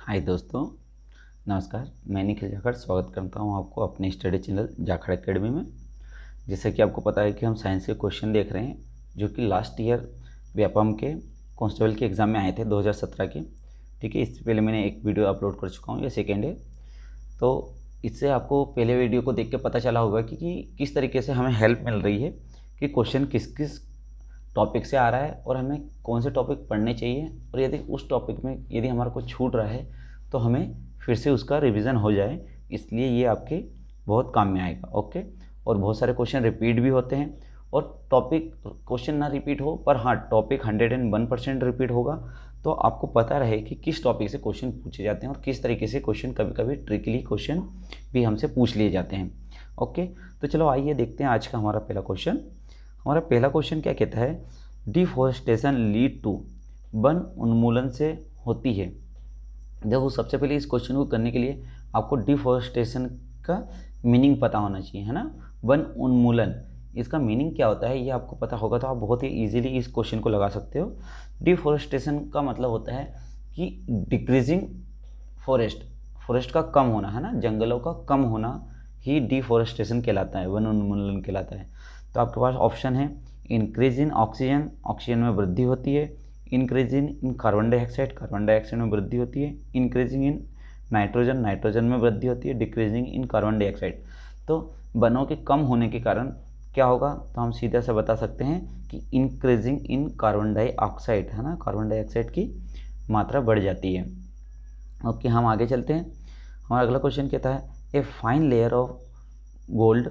हाय दोस्तों, नमस्कार। मैं निखिल जाखड़ स्वागत करता हूं आपको अपने स्टडी चैनल जाखड़ एकेडमी में। जैसे कि आपको पता है कि हम साइंस के क्वेश्चन देख रहे हैं जो कि लास्ट ईयर व्यापम के कांस्टेबल के एग्ज़ाम में आए थे 2017 के। ठीक है, इससे पहले मैंने एक वीडियो अपलोड कर चुका हूँ, ये सेकेंड है। तो इससे आपको पहले वीडियो को देख के पता चला होगा कि किस तरीके से हमें हेल्प मिल रही है कि क्वेश्चन किस किस टॉपिक से आ रहा है और हमें कौन से टॉपिक पढ़ने चाहिए, और यदि उस टॉपिक में यदि हमारा कुछ छूट रहा है तो हमें फिर से उसका रिवीजन हो जाए। इसलिए ये आपके बहुत काम में आएगा। ओके, और बहुत सारे क्वेश्चन रिपीट भी होते हैं, और टॉपिक क्वेश्चन ना रिपीट हो पर हाँ टॉपिक 101% रिपीट होगा, तो आपको पता रहे कि किस टॉपिक से क्वेश्चन पूछे जाते हैं और किस तरीके से क्वेश्चन कभी कभी ट्रिकली क्वेश्चन भी हमसे पूछ लिए जाते हैं। ओके, तो चलो आइए देखते हैं आज का हमारा पहला क्वेश्चन। हमारा पहला क्वेश्चन क्या कहता है, डिफॉरेस्टेशन लीड टू, वन उन्मूलन से होती है। देखो, सबसे पहले इस क्वेश्चन को करने के लिए आपको डिफॉरेस्टेशन का मीनिंग पता होना चाहिए, है ना। वन उन्मूलन, इसका मीनिंग क्या होता है ये आपको पता होगा तो आप बहुत ही इजीली इस क्वेश्चन को लगा सकते हो। डिफॉरेस्टेशन का मतलब होता है कि डिक्रीजिंग फॉरेस्ट, फॉरेस्ट का कम होना, है ना, जंगलों का कम होना ही डिफॉरेस्टेशन कहलाता है, वन उन्मूलन कहलाता है। तो आपके पास ऑप्शन है इंक्रीज इन ऑक्सीजन, ऑक्सीजन में वृद्धि होती है। Increasing in carbon dioxide, carbon dioxide में वृद्धि होती है। इंक्रीजिंग इन नाइट्रोजन, नाइट्रोजन में वृद्धि होती है। Decreasing in carbon dioxide. तो वनों के कम होने के कारण क्या होगा, तो हम सीधा से बता सकते हैं कि इंक्रीजिंग इन कार्बन डाइऑक्साइड, है ना, कार्बन डाइऑक्साइड की मात्रा बढ़ जाती है। ओके, हम आगे चलते हैं। हमारा अगला क्वेश्चन कहता है a fine layer of gold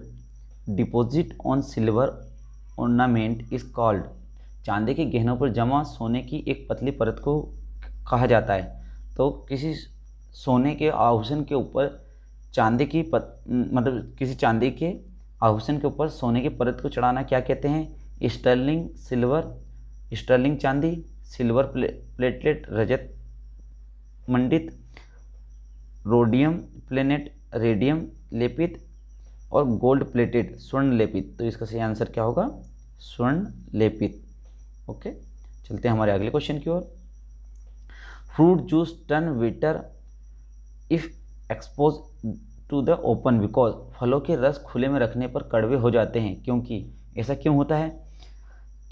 deposit on silver ornament is called, चांदी के गहनों पर जमा सोने की एक पतली परत को कहा जाता है। तो किसी सोने के आभूषण के ऊपर चांदी की मतलब किसी चांदी के आभूषण के ऊपर सोने की परत को चढ़ाना क्या कहते हैं, स्टर्लिंग सिल्वर, स्टर्लिंग चांदी, सिल्वर प्लेटलेट रजत मंडित, रोडियम प्लेनेट रेडियम लेपित, और गोल्ड प्लेटेड स्वर्ण लेपित। तो इसका सही आंसर क्या होगा, स्वर्ण लेपित। ओके, चलते हैं हमारे अगले क्वेश्चन की ओर। Fruit juice turn bitter if expose to the open because, फलों के रस खुले में रखने पर कड़वे हो जाते हैं क्योंकि, ऐसा क्यों होता है।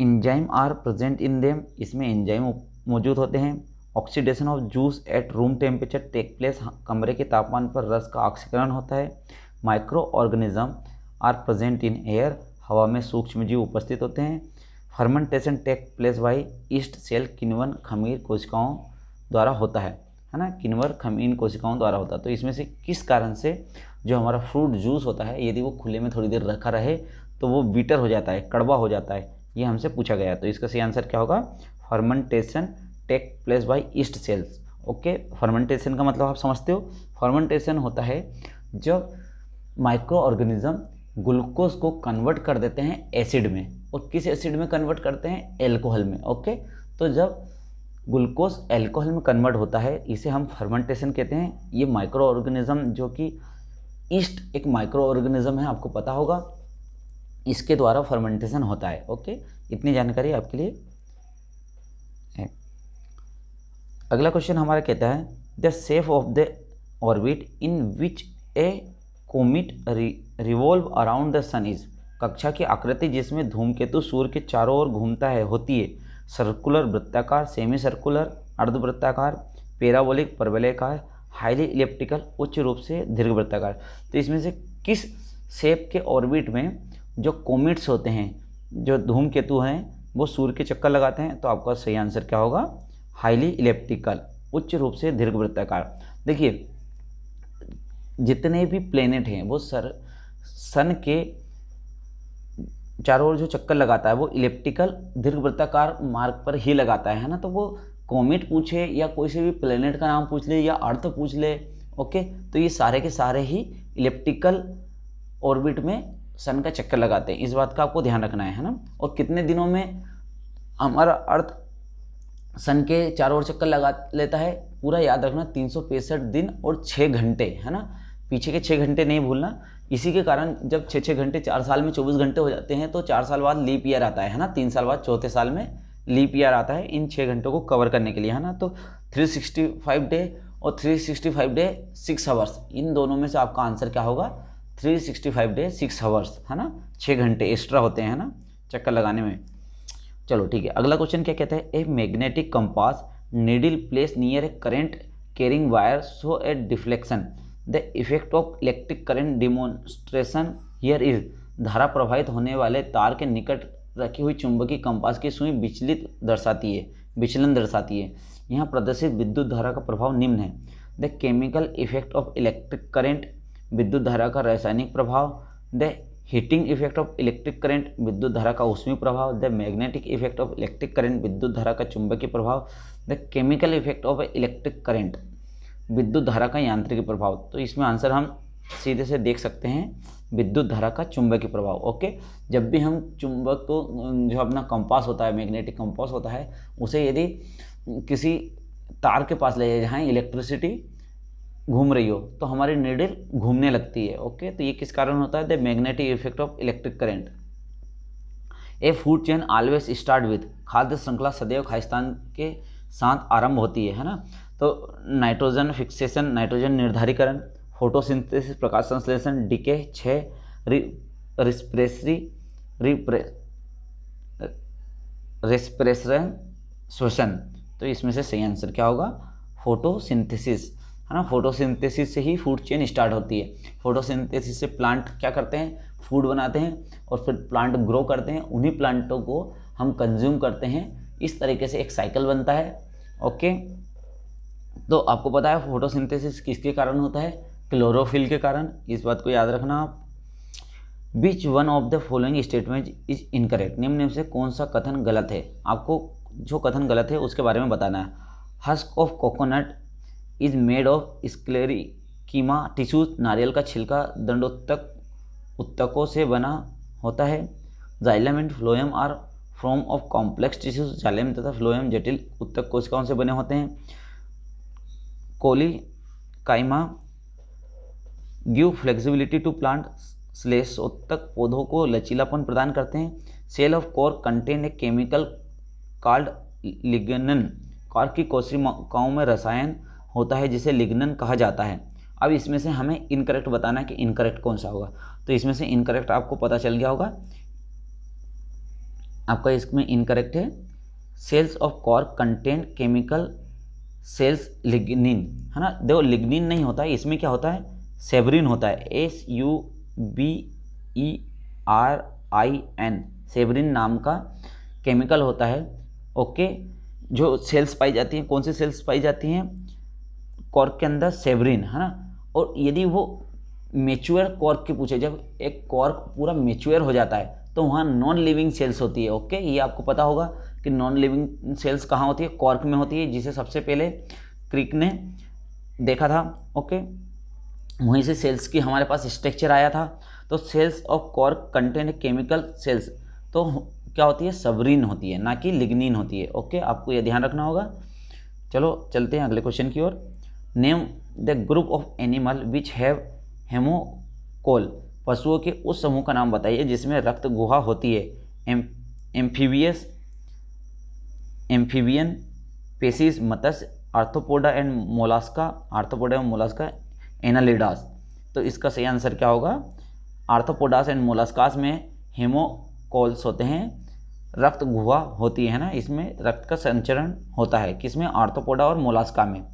Enzyme are present in them, इसमें एंजाइम मौजूद होते हैं। Oxidation of juice at room temperature take place, कमरे के तापमान पर रस का ऑक्सीकरण होता है। Micro organism are present in air, हवा में सूक्ष्म जीव उपस्थित होते हैं। Fermentation take place by yeast cell, किण्वन खमीर कोशिकाओं द्वारा होता है ना, किण्वन खमीर कोशिकाओं द्वारा होता है। तो इसमें से किस कारण से जो हमारा फ्रूट जूस होता है यदि वो खुले में थोड़ी देर रखा रहे तो वो बीटर हो जाता है, कड़वा हो जाता है, ये हमसे पूछा गया। तो इसका सही आंसर क्या होगा, fermentation take place by yeast cells. Okay, fermentation का मतलब आप समझते हो, फर्मेंटेशन होता है जब माइक्रो ऑर्गेनिज्म ग्लूकोज को कन्वर्ट कर देते हैं एसिड में, और किस एसिड में कन्वर्ट करते हैं, एल्कोहल में। ओके, तो जब ग्लूकोज एल्कोहल में कन्वर्ट होता है इसे हम फर्मेंटेशन कहते हैं। ये माइक्रो ऑर्गेनिज्म जो कि ईस्ट एक माइक्रो ऑर्गेनिज्म है, आपको पता होगा, इसके द्वारा फर्मेंटेशन होता है। ओके, इतनी जानकारी आपके लिए है। अगला क्वेश्चन हमारा कहता है the shape of the orbit in which a comet revolve around the sun is, कक्षा की आकृति जिसमें धूमकेतु सूर्य के चारों ओर घूमता है होती है सर्कुलर वृत्ताकार, सेमी सर्कुलर अर्धवृत्ताकार, पैराबोलिक परवलयाकार, हाईली इलिप्टिकल उच्च रूप से दीर्घवृत्ताकार। तो इसमें से किस शेप के ऑर्बिट में जो कोमिट्स होते हैं, जो धूमकेतु हैं, वो सूर्य के चक्कर लगाते हैं। तो आपका सही आंसर क्या होगा, हाईली इलिप्टिकल उच्च रूप से दीर्घवृत्ताकार। देखिए, जितने भी प्लेनेट हैं वो सन के चारों ओर जो चक्कर लगाता है वो इलिप्टिकल दीर्घवृत्ताकार मार्ग पर ही लगाता है ना। तो वो कॉमेट पूछे या कोई से भी प्लेनेट का नाम पूछ ले या अर्थ पूछ ले, ओके, तो ये सारे के सारे ही इलिप्टिकल ऑर्बिट में सन का चक्कर लगाते हैं। इस बात का आपको ध्यान रखना है ना। और कितने दिनों में हमारा अर्थ सन के चारों ओर चक्कर लगा लेता है, पूरा याद रखना, 365 दिन और 6 घंटे, है ना, पीछे के 6 घंटे नहीं भूलना। इसी के कारण जब 6-6 घंटे 4 साल में 24 घंटे हो जाते हैं तो 4 साल बाद लीप ईयर आता है ना, 3 साल बाद चौथे साल में लीप ईयर आता है इन 6 घंटों को कवर करने के लिए, है ना। तो 365 डे और 365 डे 6 आवर्स, इन दोनों में से आपका आंसर क्या होगा? 365 डे 6 आवर्स, है ना, 6 घंटे एक्स्ट्रा होते हैं, है ना, चक्कर लगाने में। चलो ठीक है, अगला क्वेश्चन क्या कहता है? A magnetic compass needle place near A current carrying wire show A deflection, the effect of electric current demonstration here is. धारा प्रवाहित होने वाले तार के निकट रखी हुई चुंबकीय कंपास की सुई विचलन दर्शाती है। यहाँ प्रदर्शित विद्युत धारा का प्रभाव निम्न है। The chemical effect of electric current, विद्युत धारा का रासायनिक प्रभाव। The heating effect of electric current, विद्युत धारा का ऊष्मीय प्रभाव। The magnetic effect of electric current, विद्युत धारा का चुंबकीय प्रभाव। The chemical effect of electric current, विद्युत धारा का यांत्रिक प्रभाव। तो इसमें आंसर हम सीधे से देख सकते हैं, विद्युत धारा का चुंबकीय प्रभाव। ओके, जब भी हम चुंबक को जो अपना कंपास होता है, मैग्नेटिक कंपास होता है, उसे यदि किसी तार के पास ले जाए जहाँ इलेक्ट्रिसिटी घूम रही हो तो हमारी नीडल घूमने लगती है। ओके, तो ये किस कारण होता है? The magnetic effect of electric current. A food chain always start with, खाद्य श्रृंखला सदैव खालिस्तान के साथ आरंभ होती है ना। तो नाइट्रोजन फिक्सेशन, नाइट्रोजन निर्धारीकरण। फोटोसिंथेसिस, प्रकाश संश्लेषण। डीके 6, रेस्पिरेशन, श्वसन। तो इसमें से सही आंसर क्या होगा? फोटोसिंथेसिस, है ना। फोटोसिंथेसिस से ही फूड चेन स्टार्ट होती है। फोटोसिंथेसिस से प्लांट क्या करते हैं? फूड बनाते हैं और फिर प्लांट ग्रो करते हैं, उन्हीं प्लांटों को हम कंज्यूम करते हैं। इस तरीके से एक साइकिल बनता है। ओके, तो आपको पता है फोटोसिंथेसिस किसके कारण होता है? क्लोरोफिल के कारण। इस बात को याद रखना आप। विच one of the following statement is incorrect, निम्न में से कौन सा कथन गलत है? आपको जो कथन गलत है उसके बारे में बताना है। Husk of coconut is made of sclerenchyma tissues, नारियल का छिलका उत्तकों से बना होता है। Xylem and phloem are from of complex tissues, xylem तथा फ्लोएम जटिल उत्तक कोशिकाओं से बने होते हैं। Collenchyma give flexibility to plant, श्लेषोत्तक पौधों को लचीलापन प्रदान करते हैं। Cell of cork contain a chemical called lignin, cork की कोशिकाओं में रसायन होता है जिसे लिग्नन कहा जाता है। अब इसमें से हमें इनकरेक्ट बताना है कि इनकरेक्ट कौन सा होगा। तो इसमें से इनकरेक्ट आपको पता चल गया होगा, आपका इसमें इनकरेक्ट है cells of cork contain chemical cells lignin, है ना। देखो लिग्निन नहीं होता है, इसमें क्या होता है? सेवरिन होता है। SUBERIN, सेवरिन नाम का केमिकल होता है। ओके, जो सेल्स पाई जाती हैं, कौन सी सेल्स पाई जाती हैं? कॉर्क के अंदर सेवरिन, है ना। और यदि वो मेच्योर कॉर्क के पूछे, जब एक कॉर्क पूरा मेच्योर हो जाता है तो वहाँ नॉन लिविंग सेल्स होती है। ओके, ये आपको पता होगा कि नॉन लिविंग सेल्स कहाँ होती है? कॉर्क में होती है, जिसे सबसे पहले क्रिक ने देखा था। ओके, वहीं से सेल्स की हमारे पास स्ट्रक्चर आया था। तो cells of cork contain chemical cells, तो क्या होती है? सेवरिन होती है, ना कि लिग्निन होती है। ओके, आपको ये ध्यान रखना होगा। चलो चलते हैं अगले क्वेश्चन की ओर। Name the group of animal which have haemocoel, पशुओं के उस समूह का नाम बताइए जिसमें रक्त गुहा होती है। एम्फीबियन, पेसिस, मत्स्य, आर्थ्रोपोडा एंड मोलास्का, एनालिडास। तो इसका सही आंसर क्या होगा? आर्थ्रोपोडास एंड मोलास्कास में हेमोकोल्स होते हैं, रक्त गुहा होती है ना, इसमें रक्त का संचरण होता है। किसमें? आर्थ्रोपोडा और मोलास्का में।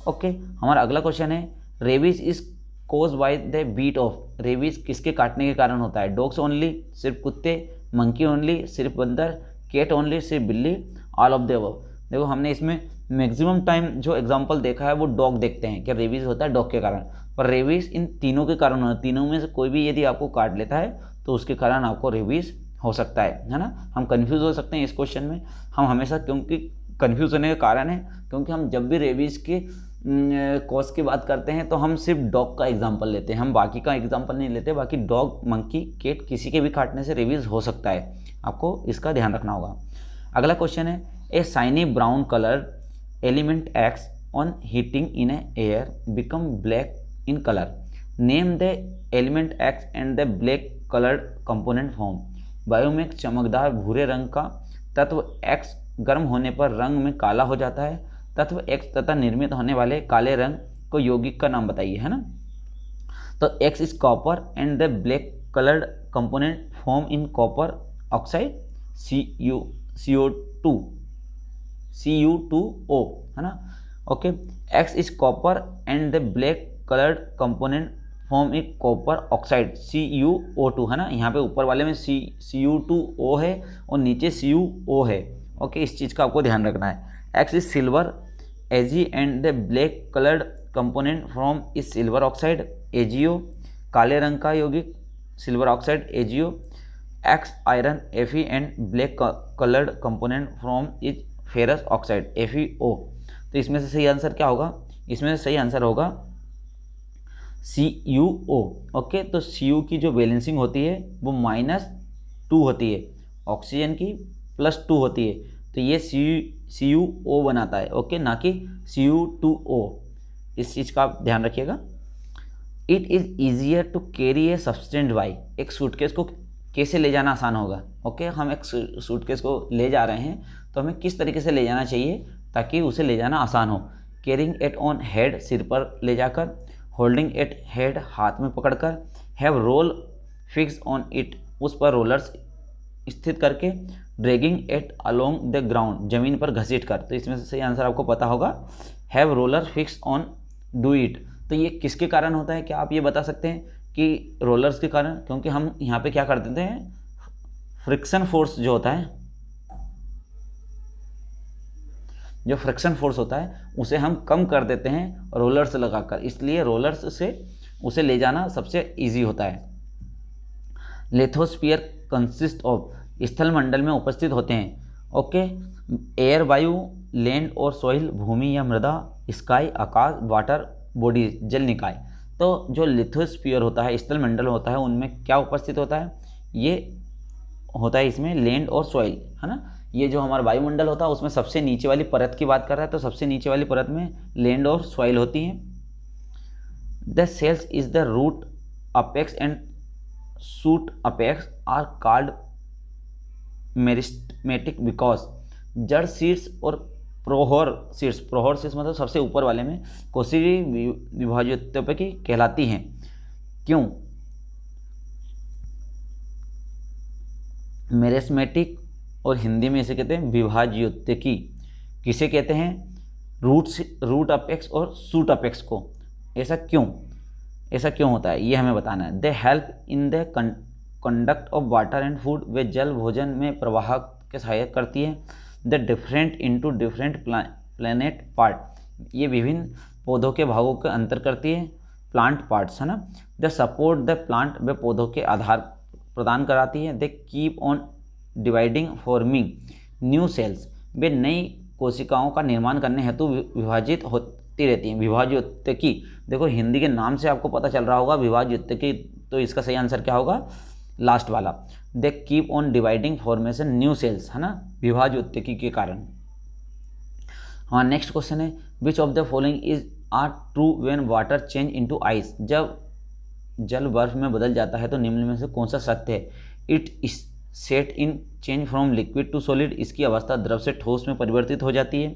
ओके, हमारा अगला क्वेश्चन है rabies is cause by the bite of, rabies किसके काटने के कारण होता है? डॉग्स ओनली, सिर्फ कुत्ते। मंकी ओनली, सिर्फ बंदर। कैट ओनली, सिर्फ बिल्ली। All of the above. देखो हमने इसमें मैक्सिमम टाइम जो एग्जांपल देखा है वो डॉग देखते हैं कि रेबीज होता है डॉग के कारण, पर रेबीज इन तीनों के कारण होता है। तीनों में से कोई भी यदि आपको काट लेता है तो उसके कारण आपको रेबीज हो सकता है ना। हम कंफ्यूज हो सकते हैं इस क्वेश्चन में। हम हमेशा, क्योंकि कंफ्यूज होने का कारण है क्योंकि हम जब भी रेबीज के कॉज की बात करते हैं तो हम सिर्फ डॉग का एग्जांपल लेते हैं, हम बाकी का एग्जांपल नहीं लेते। बाकी डॉग, मंकी, केट किसी के भी काटने से रेबीज हो सकता है, आपको इसका ध्यान रखना होगा। अगला क्वेश्चन है a shiny brown colour element x on heating in air become black in colour, name the element x and the black coloured component form. वायु में एक चमकदार भूरे रंग का तत्व एक्स गर्म होने पर रंग में काला हो जाता है, तत्व X तथा निर्मित होने वाले काले रंग को यौगिक का नाम बताइए, है ना। तो X is copper and the black coloured component form in copper oxide Cu2O, है ना। Okay, X is copper and the black coloured component form in copper oxide CuO2, है ना। यहाँ पे ऊपर वाले में Cu2O है और नीचे Cu है। ओके, इस चीज़ का आपको ध्यान रखना है। X is silver Ag and the black coloured component from is silver oxide AgO, काले रंग का यौगिक silver oxide AgO। X iron Fe and black coloured component from is ferrous oxide FeO। तो इसमें से सही आंसर क्या होगा? इसमें से सही आंसर होगा CuO। ओके, तो Cu की जो बैलेंसिंग होती है वो -2 होती है, ऑक्सीजन की +2 होती है, तो ये CuO बनाता है। ओके, ना कि Cu2O। इस चीज़ का आप ध्यान रखिएगा। It is easier to carry a substance by, एक सूटकेस को कैसे ले जाना आसान होगा। ओके, हम एक सूटकेस को ले जा रहे हैं तो हमें किस तरीके से ले जाना चाहिए ताकि उसे ले जाना आसान हो। कैरिंग एट ऑन हेड, सिर पर ले जाकर। होल्डिंग एट हेड, हाथ में पकड़कर। Have roll fix on it, उस पर रोलर्स स्थित करके। Dragging it along the ground, जमीन पर घसीट कर। तो इसमें से सही आंसर आपको पता होगा, have roller fix on do it. तो ये किसके कारण होता है, क्या आप ये बता सकते हैं कि रोलर्स के कारण? क्योंकि हम यहाँ पे क्या कर देते हैं, फ्रिक्शन फोर्स जो होता है, जो फ्रिक्शन फोर्स होता है उसे हम कम कर देते हैं रोलर्स लगाकर, इसलिए रोलर्स से उसे ले जाना सबसे इजी होता है। लिथोस्फीयर कंसिस्ट ऑफ, स्थल मंडल में उपस्थित होते हैं। ओके, एयर वायु, लैंड और सॉइल, भूमि या मृदा, स्काई आकाश, वाटर बॉडी जल निकाय। तो जो लिथोस्फीयर होता है, स्थल मंडल होता है, उनमें क्या उपस्थित होता है? ये होता है इसमें लैंड और सॉइल, है ना। ये जो हमारा वायुमंडल होता है उसमें सबसे नीचे वाली परत की बात कर रहा है, तो सबसे नीचे वाली परत में लैंड और सॉइल होती हैं। The cells is the root apex and shoot apex are called meristematic because जड़ शीर्ष और प्रोहोर शीर्ष, प्रोहोर शीर्ष मतलब सबसे ऊपर वाले में कोशिकी विभाज्योत्पत्ति कहलाती हैं। क्यों? मेरिस्टेमेटिक और हिंदी में इसे कहते हैं विभाज्योत्पत्ति। किसे कहते हैं? रूट अपेक्स और शूट अपेक्स को। ऐसा क्यों होता है ये हमें बताना है। They help in the conduct of water and food, वे जल भोजन में प्रवाह के सहायक करती है। The different into different plant part, ये विभिन्न पौधों के भागों के अंतर करती है, प्लांट पार्ट्स, है ना। द सपोर्ट द प्लांट, वे पौधों के आधार प्रदान कराती है। They keep on dividing forming new cells, वे नई कोशिकाओं का निर्माण करने हेतु विभाजित होती रहती हैं। विभाज्योत्पत्ति, देखो हिंदी के नाम से आपको पता चल रहा होगा विभाज्योत्पत्ति, तो इसका सही आंसर क्या होगा? लास्ट वाला। They keep on dividing formation new cells, है ना, विभाज्योत्पत्ति के कारण। हाँ, नेक्स्ट क्वेश्चन है, which of the following is are true when water change into ice, जब जल बर्फ में बदल जाता है तो निम्न में से कौन सा सत्य है? It set in change from liquid to solid, इसकी अवस्था द्रव से ठोस में परिवर्तित हो जाती है।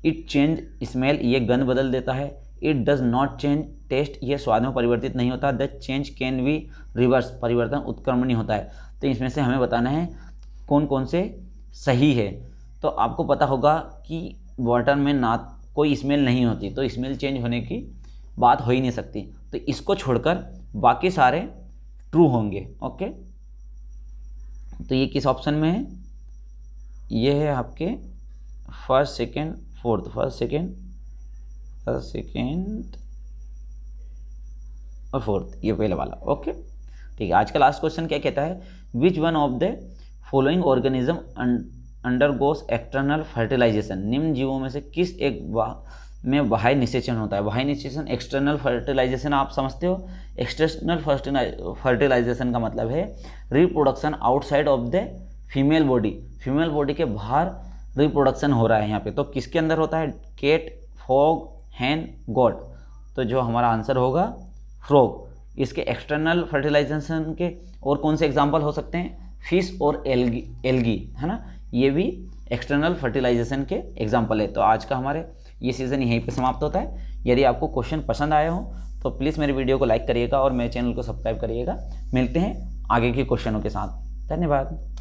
इट चेंज स्मेल, ये गंध बदल देता है। It does not change taste, ये स्वाद में परिवर्तित नहीं होता। The change can be reverse, परिवर्तन उत्क्रमणीय होता है। तो इसमें से हमें बताना है कौन कौन से सही है। तो आपको पता होगा कि वाटर में ना कोई स्मेल नहीं होती, तो स्मेल चेंज होने की बात हो ही नहीं सकती, तो इसको छोड़कर बाकी सारे ट्रू होंगे। ओके, तो ये किस ऑप्शन में है? ये है आपके first, second, fourth, first, second और फोर्थ, ये पहला वाला। ओके, ठीक है। आज का लास्ट क्वेश्चन क्या कहता है? Which one of the following organism undergoes external fertilization, निम्न जीवों में से किस एक में बाह्य निषेचन होता है? बाह्य निषेचन, एक्सटर्नल फर्टिलाइजेशन आप समझते हो। एक्सटर्नल फर्टिलाइजेशन का मतलब है reproduction outside of the female body, female body के बाहर रिप्रोडक्शन हो रहा है यहाँ पे। तो किसके अंदर होता है? कैट, फॉग, हैन, गॉड। तो जो हमारा आंसर होगा फ्रॉग। इसके एक्सटर्नल फर्टिलाइजेशन के और कौन से एग्जाम्पल हो सकते हैं? फिश और एल्गी, है ना, ये भी एक्सटर्नल फर्टिलाइजेशन के एग्जाम्पल है। तो आज का हमारे ये सीज़न यहीं पे समाप्त होता है। यदि आपको क्वेश्चन पसंद आए हो तो प्लीज़ मेरे वीडियो को लाइक करिएगा और मेरे चैनल को सब्सक्राइब करिएगा। मिलते हैं आगे के क्वेश्चनों के साथ। धन्यवाद।